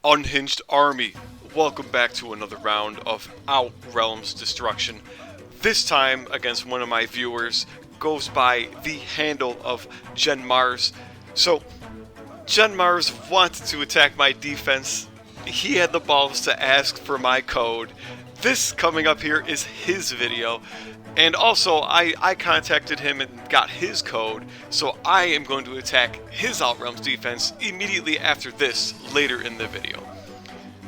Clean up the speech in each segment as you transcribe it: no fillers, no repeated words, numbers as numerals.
Unhinged Army, welcome back to another round of Outrealms destruction. This time against one of my viewers, goes by the handle of Genmars. So, Genmars wanted to attack my defense. He had the balls to ask for my code. This coming up here is his video. And also, I contacted him and got his code, so I am going to attack his Outrealms defense immediately after this, later in the video.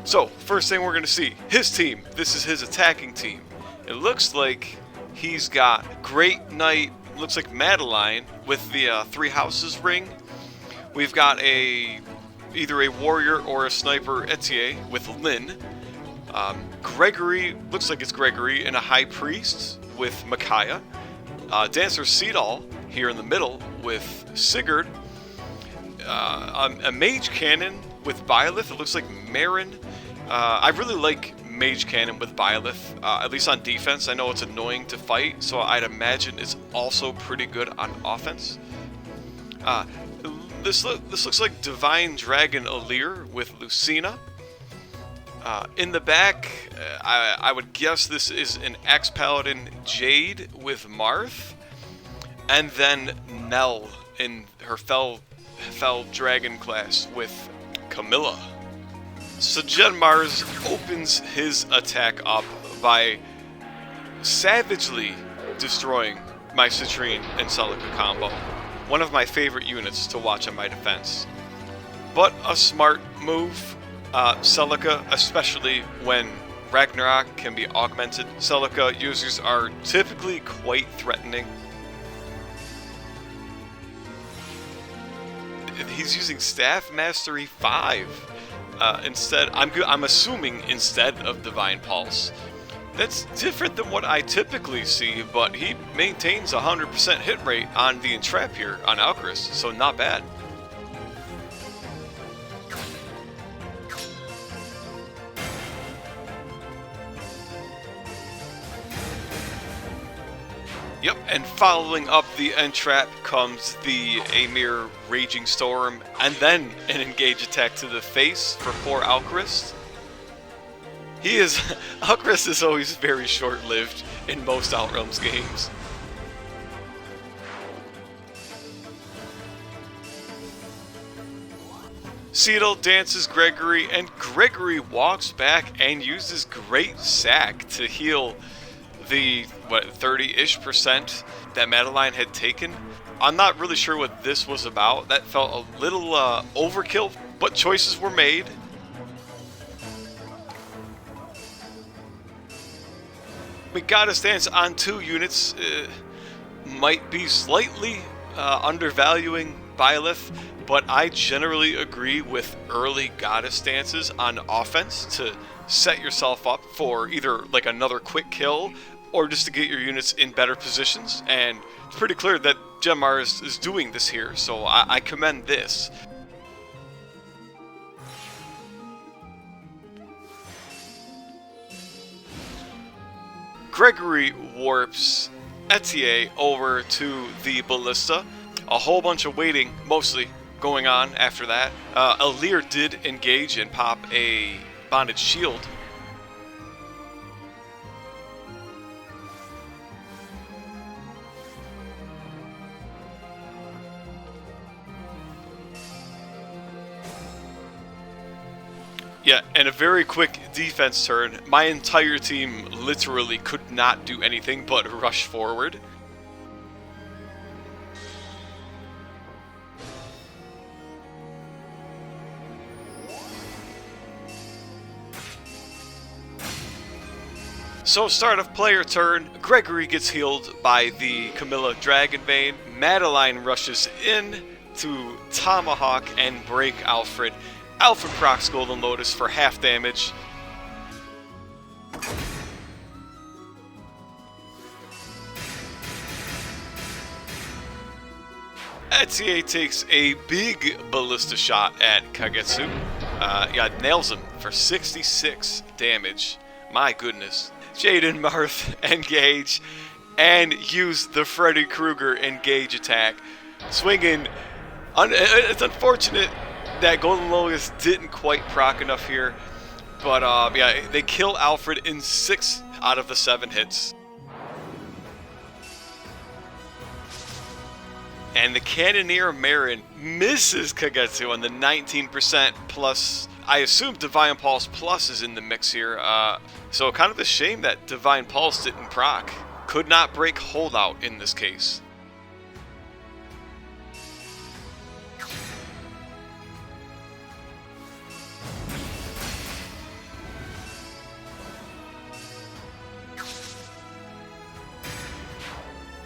So, first thing we're going to see, his team. This is his attacking team. It looks like he's got Great Knight, looks like Madeline, with the Three Houses ring. We've got either a warrior or a sniper Etier with Lynn. Gregory, looks like it's Gregory, and a high priest with Micaiah. Dancer Seedall here in the middle with Sigurd. A mage cannon with Byleth. It looks like Marin. I really like mage cannon with Byleth, at least on defense. I know it's annoying to fight, so I'd imagine it's also pretty good on offense. This looks like Divine Dragon Alir with Lucina. In the back, I would guess this is an ex-paladin Jade with Marth, and then Nell in her Fell Dragon class with Camilla. So Genmars opens his attack up by savagely destroying my Citrine and Celica combo, one of my favorite units to watch on my defense. But a smart move. Celica, especially when Ragnarok can be augmented. Celica users are typically quite threatening. He's using Staff Mastery 5 instead. I'm assuming instead of Divine Pulse. That's different than what I typically see, but he maintains 100% hit rate on the Entrap here on Alcaris, so not bad. Yep, and following up the Entrap comes the Amir Raging Storm, and then an engage attack to the face for poor Alcaris. Alcaris is always very short-lived in most Outrealms games. Seedall dances Gregory, and Gregory walks back and uses Great Sack to heal the 30-ish% that Madeline had taken. I'm not really sure what this was about. That felt a little overkill, but choices were made. We got a stance on 2 units. Might be slightly undervaluing Byleth, but I generally agree with early goddess stances on offense to set yourself up for either like another quick kill or just to get your units in better positions, and it's pretty clear that Genmars is doing this here, so I commend this. Gregory warps Etier over to the Ballista. A whole bunch of waiting, mostly, going on after that. Alir did engage and pop a bonded shield. Yeah, and a very quick defense turn. My entire team literally could not do anything but rush forward. So start of player turn, Gregory gets healed by the Camilla Dragonbane. Madeline rushes in to Tomahawk and break Alfred. Alfred procs Golden Lotus for half damage. Etier takes a big ballista shot at Kagetsu. Yeah, nails him for 66 damage. My goodness. Jade and Marth engage and use the Freddy Krueger engage attack. Swinging. It's unfortunate that Golden Locust didn't quite proc enough here. But yeah, they kill Alfred in 6 out of the 7 hits. And the Cannoneer Marin misses Kagetsu on the 19% plus. I assume Divine Pulse Plus is in the mix here. So kind of a shame that Divine Pulse didn't proc. Could not break Holdout in this case.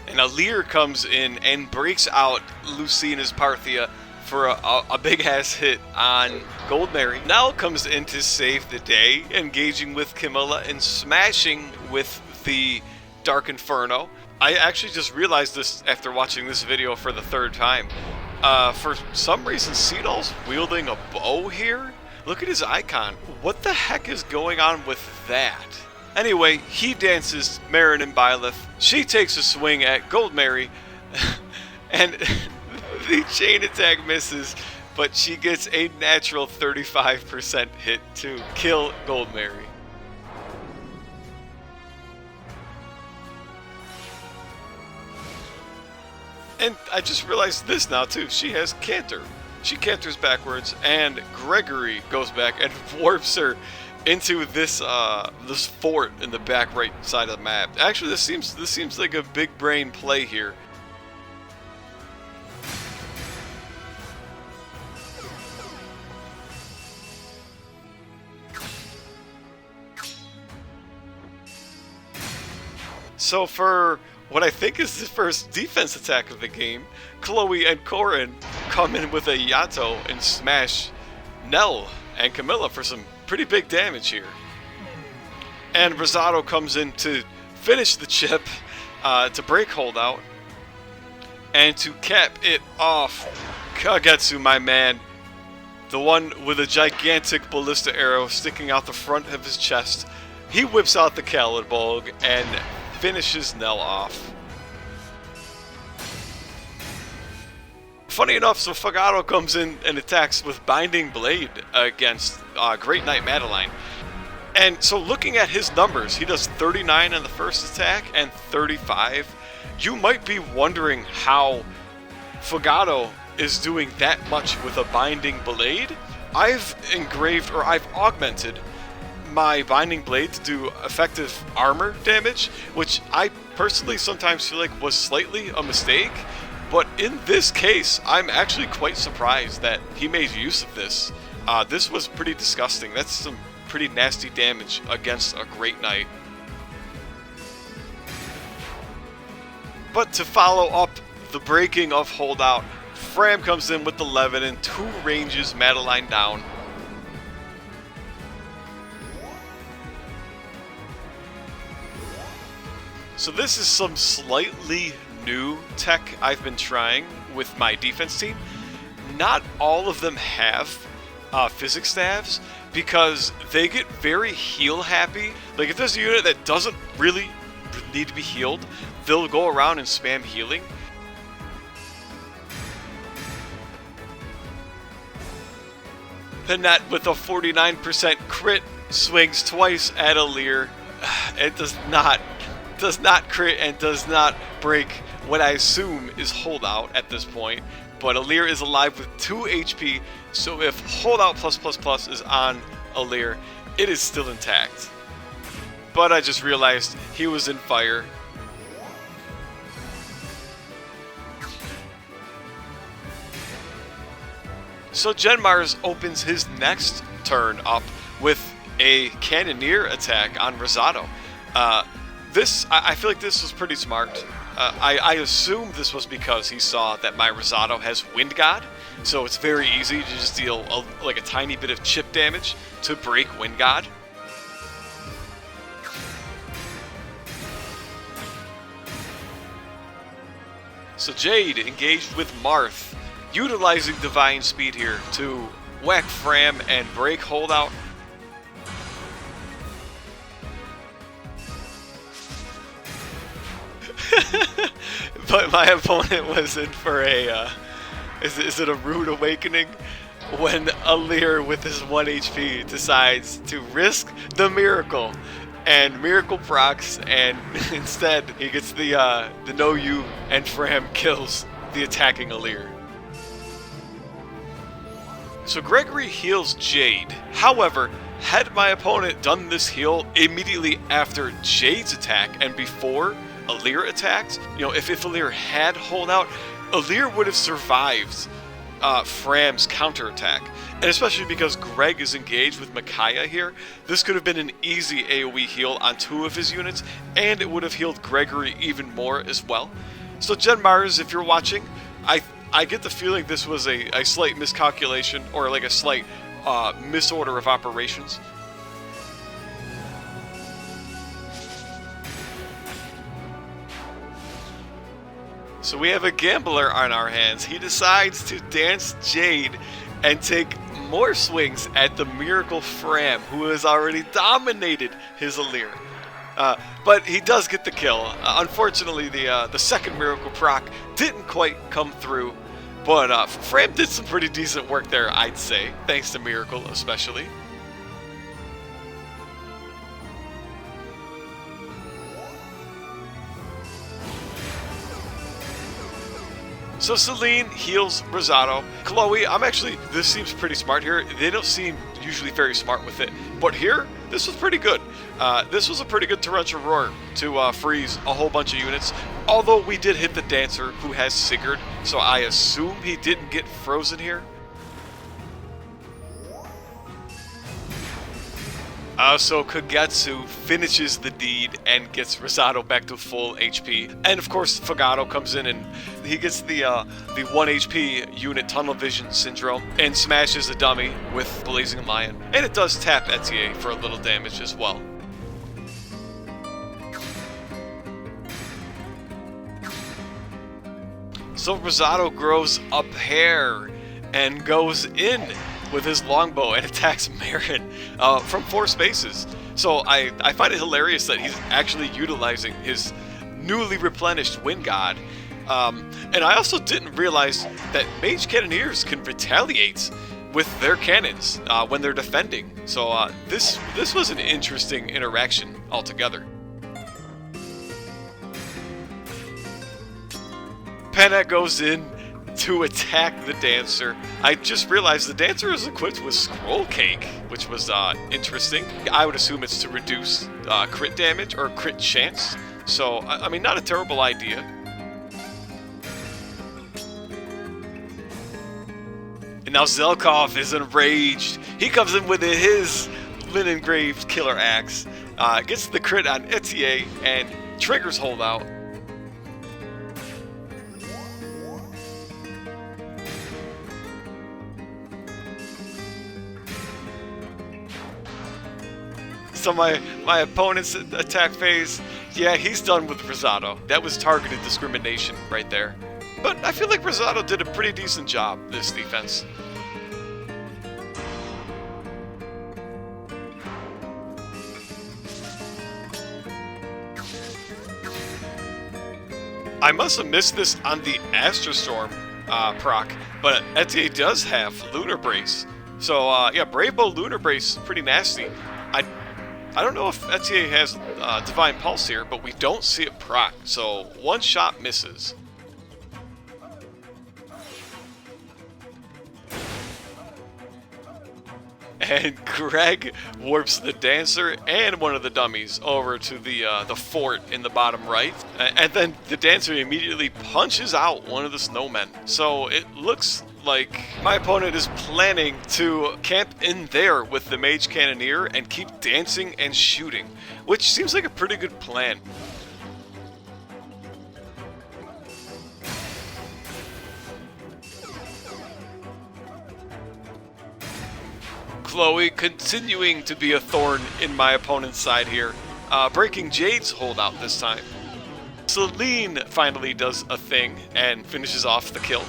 And Alir comes in and breaks out Lucina's Parthia for a big-ass hit on Gold Mary. Nell comes in to save the day, engaging with Camilla and smashing with the Dark Inferno. I actually just realized this after watching this video for the 3rd time. For some reason, Seedall's wielding a bow here. Look at his icon. What the heck is going on with that? Anyway, he dances Marin and Byleth. She takes a swing at Gold Mary, and the chain attack misses, but she gets a natural 35% hit to kill Gold Mary. And I just realized this now too. She has Canter. She canters backwards, and Gregory goes back and warps her into this this fort in the back right side of the map. Actually, this seems like a big brain play here. So for what I think is the first defense attack of the game, Chloe and Corin come in with a Yato and smash Nell and Camilla for some pretty big damage here. And Rosado comes in to finish the chip, to break Holdout, and to cap it off, Kagetsu, my man, the one with a gigantic ballista arrow sticking out the front of his chest. He whips out the Kalidbolg and finishes Nell off. Funny enough, so Fogado comes in and attacks with Binding Blade against Great Knight Madeline. And so looking at his numbers, he does 39 on the first attack and 35. You might be wondering how Fogado is doing that much with a Binding Blade. I've augmented my Binding Blade to do effective armor damage, which I personally sometimes feel like was slightly a mistake. But in this case, I'm actually quite surprised that he made use of this. This was pretty disgusting. That's some pretty nasty damage against a Great Knight. But to follow up the breaking of Holdout, Fram comes in with the Levin and 2 ranges Madeline down. So this is some slightly new tech I've been trying with my defense team. Not all of them have physics staves because they get very heal happy. Like if there's a unit that doesn't really need to be healed, they'll go around and spam healing. Penat with a 49% crit swings twice at Alir. It does not crit and does not break what I assume is Holdout at this point. But Alir is alive with 2 HP, so if Holdout +++ is on Alir, it is still intact. But I just realized he was in fire. So Genmars opens his next turn up with a Cannoneer attack on Rosado. I feel like this was pretty smart. I assume this was because he saw that my Rosado has Wind God, so it's very easy to just deal like a tiny bit of chip damage to break Wind God. So Jade engaged with Marth, utilizing Divine Speed here to whack Fram and break Holdout. But my opponent was in for a, is it a rude awakening? when Alir with his 1 HP decides to risk the miracle, and miracle procs, and instead he gets the no you, and Fram kills the attacking Alir. So Gregory heals Jade. However, had my opponent done this heal immediately after Jade's attack and before Alir attacked, if Alir had holdout, Alir would have survived Fram's counterattack. And especially because Greg is engaged with Micaiah here, this could have been an easy AoE heal on 2 of his units, and it would have healed Gregory even more as well. So Genmars, if you're watching, I get the feeling this was a slight miscalculation, or like a slight misorder of operations. So we have a gambler on our hands. He decides to dance Jade and take more swings at the Miracle Fram, who has already dominated his Alir. But he does get the kill. Unfortunately, the second Miracle proc didn't quite come through. But Fram did some pretty decent work there, I'd say, thanks to Miracle especially. So Celine heals Rosado. Chloe, this seems pretty smart here. They don't seem usually very smart with it. But here, this was pretty good. This was a pretty good torrential roar to freeze a whole bunch of units. Although we did hit the Dancer, who has Sigurd, so I assume he didn't get frozen here. So Kagetsu finishes the deed and gets Rosado back to full HP. And of course, Fogado comes in and he gets the 1 HP unit Tunnel Vision Syndrome and smashes a dummy with Blazing Lion. And it does tap Etier for a little damage as well. So Rosado grows up hair and goes in with his longbow and attacks Marin from 4 spaces. So I find it hilarious that he's actually utilizing his newly replenished Wind God. And I also didn't realize that Mage Cannoneers can retaliate with their cannons when they're defending. So this was an interesting interaction altogether. Penna goes in to attack the Dancer. I just realized the Dancer is equipped with Scroll Cake, which was interesting. I would assume it's to reduce crit damage or crit chance. So, I mean, not a terrible idea. And now Zelkov is enraged. He comes in with his linen-engraved killer axe, gets the crit on Etier, and triggers holdout. So my opponent's attack phase, yeah, he's done with Rosado. That was targeted discrimination right there. But I feel like Rosado did a pretty decent job this defense. I must have missed this on the Astrostorm proc, but Etier does have Lunar Brace. So yeah, Brave Bow Lunar Brace is pretty nasty. I don't know if Etier has Divine Pulse here, but we don't see it proc, so 1 shot misses. And Greg warps the Dancer and one of the dummies over to the fort in the bottom right, and then the Dancer immediately punches out one of the snowmen. So it looks like my opponent is planning to camp in there with the Mage Cannoneer and keep dancing and shooting, which seems like a pretty good plan. Chloe continuing to be a thorn in my opponent's side here, breaking Jade's holdout this time. Celine finally does a thing and finishes off the kill.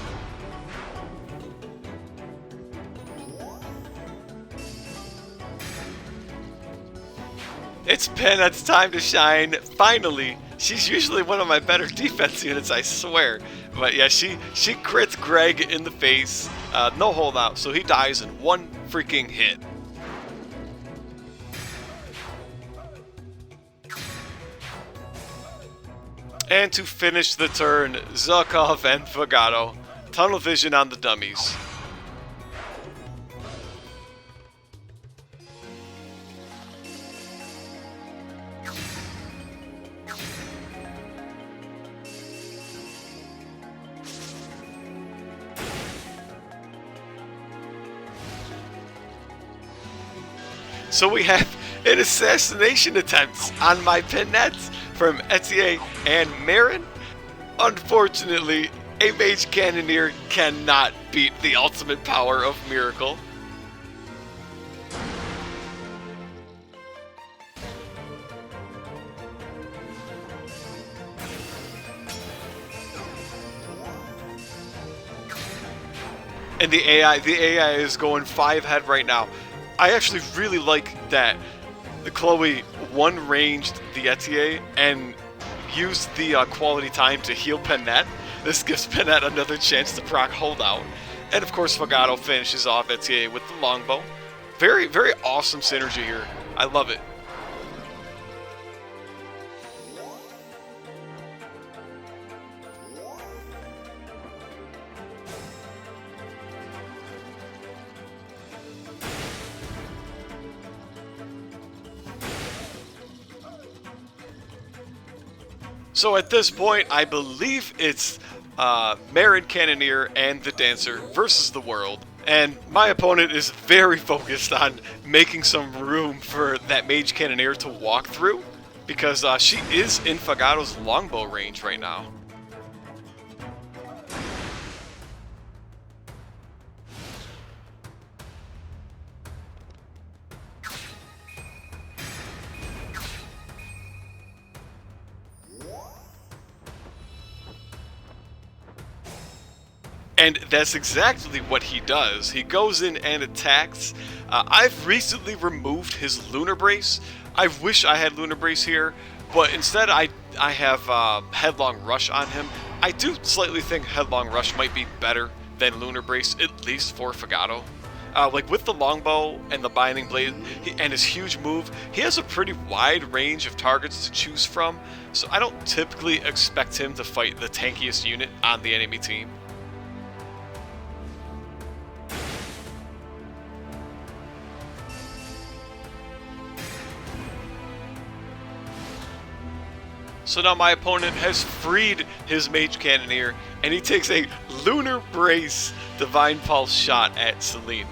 It's Penna's time to shine, finally. She's usually one of my better defense units, I swear. But yeah, she crits Greg in the face. No holdout, so he dies in one freaking hit. And to finish the turn, Zukov and Fogado. Tunnel vision on the dummies. So we have an assassination attempt on my Pinets from Etier and Marin. Unfortunately, a Mage Cannoneer cannot beat the ultimate power of Miracle. And the AI is going 5 head right now. I actually really like that the Chloe one-ranged the Etier and used the quality time to heal Penet. This gives Penet another chance to proc holdout. And of course Fogado finishes off Etier with the longbow. Very, very awesome synergy here. I love it. So at this point, I believe it's Marin Cannoneer and the Dancer versus the world. And my opponent is very focused on making some room for that Mage Cannoneer to walk through, because she is in Fogado's longbow range right now. And that's exactly what he does. He goes in and attacks. I've recently removed his Lunar Brace. I wish I had Lunar Brace here, but instead I have Headlong Rush on him. I do slightly think Headlong Rush might be better than Lunar Brace, at least for Fogado. Like with the longbow and the Binding Blade and his huge move, he has a pretty wide range of targets to choose from, so I don't typically expect him to fight the tankiest unit on the enemy team. So now my opponent has freed his Mage Cannoneer, and he takes a Lunar Brace Divine Pulse shot at Celine.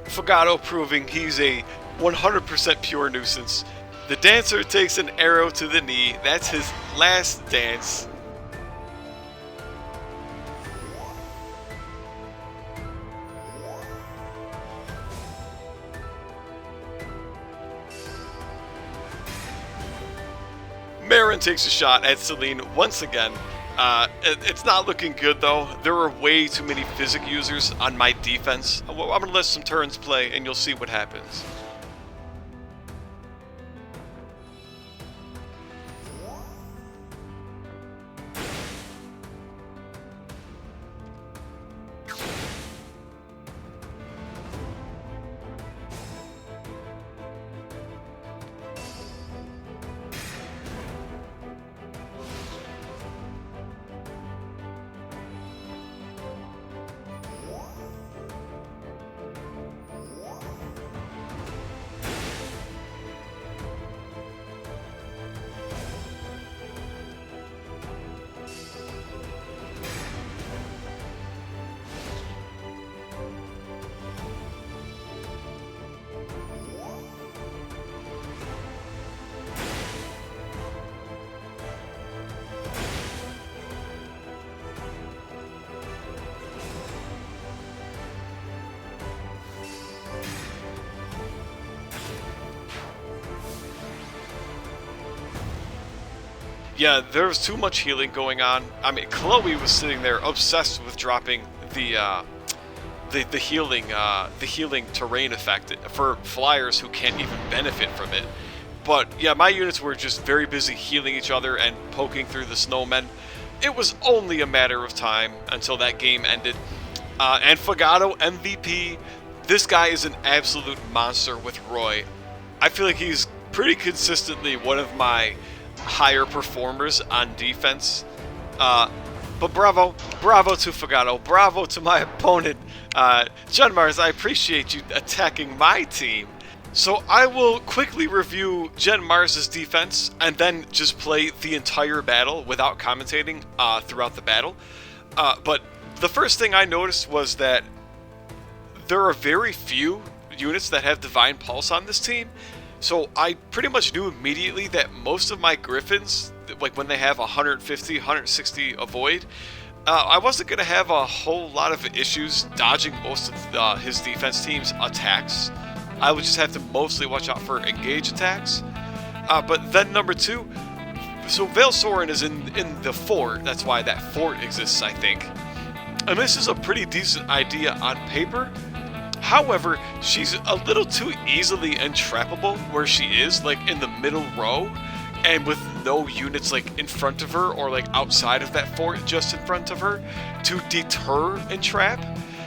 Fogado proving he's a 100% pure nuisance. The Dancer takes an arrow to the knee. That's his last dance. Marin takes a shot at Celine once again. It's not looking good though. There are way too many physic users on my defense. I'm going to let some turns play and you'll see what happens. Yeah, there was too much healing going on. I mean, Chloe was sitting there obsessed with dropping the the healing terrain effect for flyers who can't even benefit from it. But yeah, my units were just very busy healing each other and poking through the snowmen. It was only a matter of time until that game ended. And Fogado MVP, this guy is an absolute monster with Roy. I feel like he's pretty consistently one of my higher performers on defense. But bravo to Fogado, bravo to my opponent, Genmars. I appreciate you attacking my team. So I will quickly review Genmars' defense and then just play the entire battle without commentating throughout the battle. But the first thing I noticed was that there are very few units that have Divine Pulse on this team. So I pretty much knew immediately that most of my Griffins, like when they have 150, 160 avoid, I wasn't going to have a whole lot of issues dodging most of his defense team's attacks. I would just have to mostly watch out for engage attacks. But then number two, so Veil Soren is in the fort. That's why that fort exists, I think. And this is a pretty decent idea on paper. However, she's a little too easily entrappable where she is, like in the middle row, and with no units like in front of her or like outside of that fort just in front of her to deter entrap.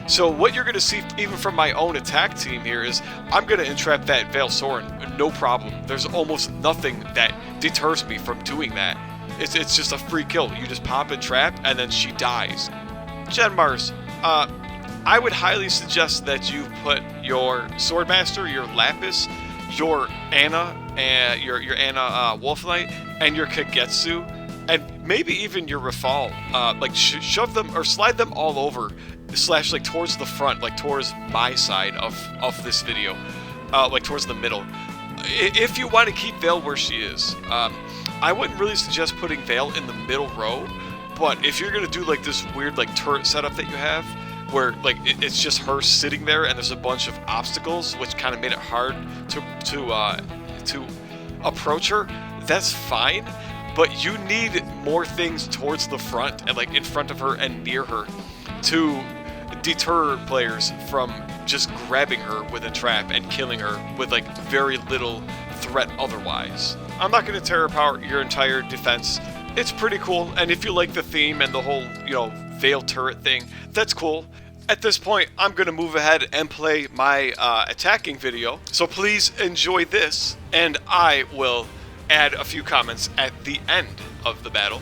So what you're going to see even from my own attack team here is I'm going to entrap that Veil Soren, no problem. There's almost nothing that deters me from doing that. It's just a free kill. You just pop and trap and then she dies. Genmars, I would highly suggest that you put your Swordmaster, your Lapis, your Anna, and your Anna Wolf Knight, and your Kagetsu, and maybe even your Rafal. Like shove them or slide them all over, slash like towards the front, like towards my side of this video, like towards the middle. If you want to keep Veil where she is, I wouldn't really suggest putting Veil in the middle row. But if you're gonna do like this weird like turret setup that you have, where like it's just her sitting there and there's a bunch of obstacles, which kind of made it hard to approach her, that's fine. But you need more things towards the front and like in front of her and near her to deter players from just grabbing her with a trap and killing her with like very little threat otherwise. I'm not going to terror power your entire defense. It's pretty cool, and if you like the theme and the whole, Veil turret thing, that's cool. At this point, I'm going to move ahead and play my attacking video, so please enjoy this, and I will add a few comments at the end of the battle.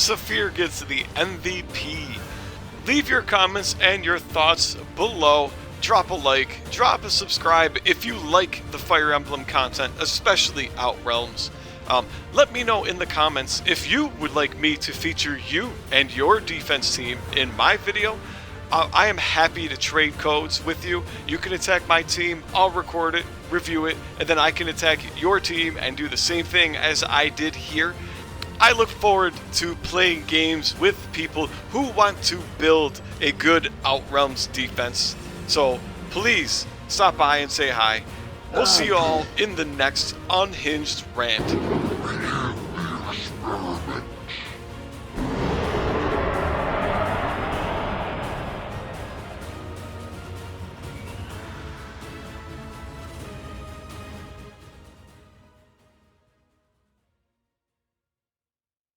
Saphir gets the MVP. Leave your comments and your thoughts below. Drop a like, drop a subscribe if you like the Fire Emblem content, especially Outrealms. Let me know in the comments if you would like me to feature you and your defense team in my video. I am happy to trade codes with you. You can attack my team, I'll record it, review it, and then I can attack your team and do the same thing as I did here. I look forward to playing games with people who want to build a good Outrealms defense. So please stop by and say hi. We'll see you all in the next Unhinged Rant.